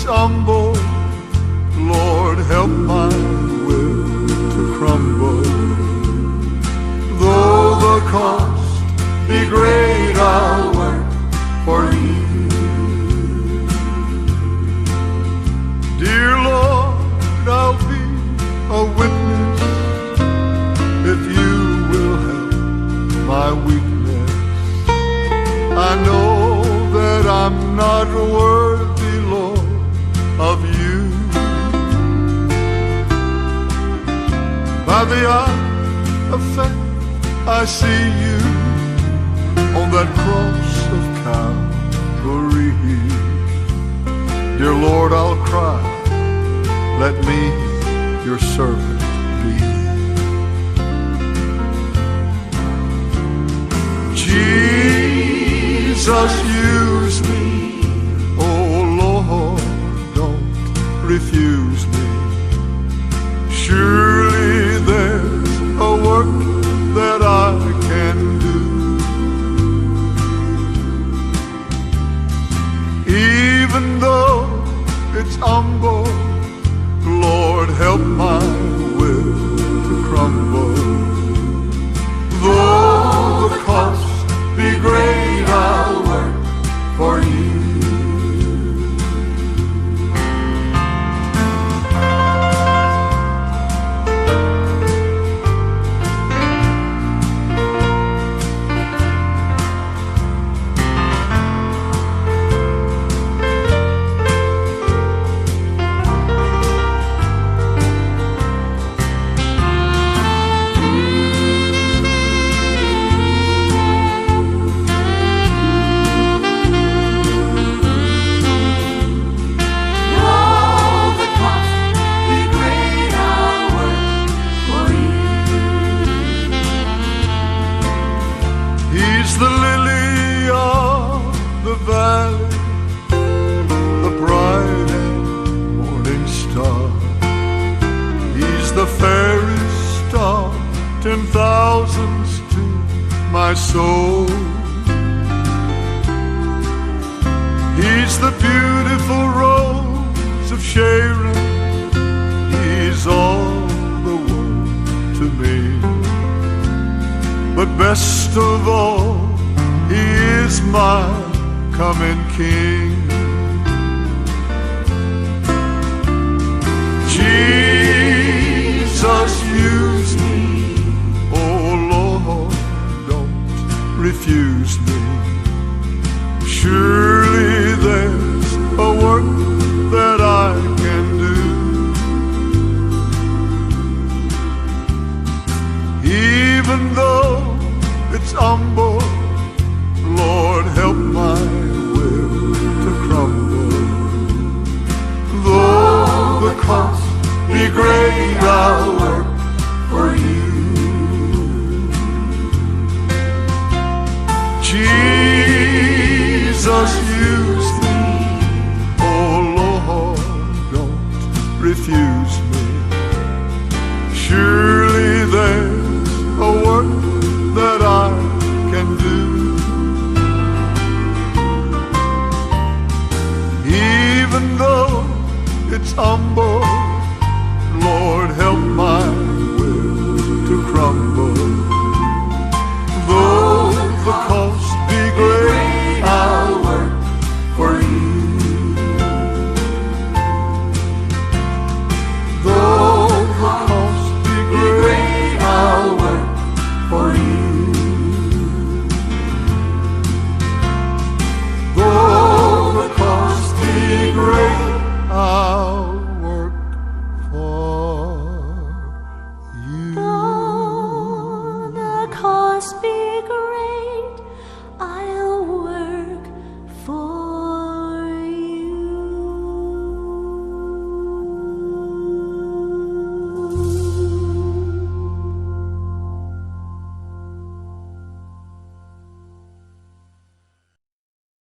humble. Lord, help my will to crumble. Though the cost be great, I'll work for you. Dear Lord, I'll be a witness if you will help my weakness. I know that I'm not worthy, Lord, of you. By the eye of faith I see you on that cross of Calvary. Dear Lord, I'll cry, let me your servant be. Jesus, use me. Oh Lord, don't refuse me. Surely there's a work that I can do. Even though it's humble, Lord, help my will to crumble. Though the cost be great, I'll work for you. He's the lily of the valley, the bright and morning star. He's the fairest of 10,000s to my soul. He's the beautiful rose of Sharon. He's all the world to me. But best of all, he is my coming King. Jesus, use me. Oh Lord, don't refuse me. Surely there's a work that I can do. Even though it's humble, Lord, help my will to crumble. Though the cost be great, I'll work for you. Jesus, use me. Oh Lord, don't refuse me. Surely there's a work that I can do. Even though it's humble, Lord, help my will to crumble. Though the cost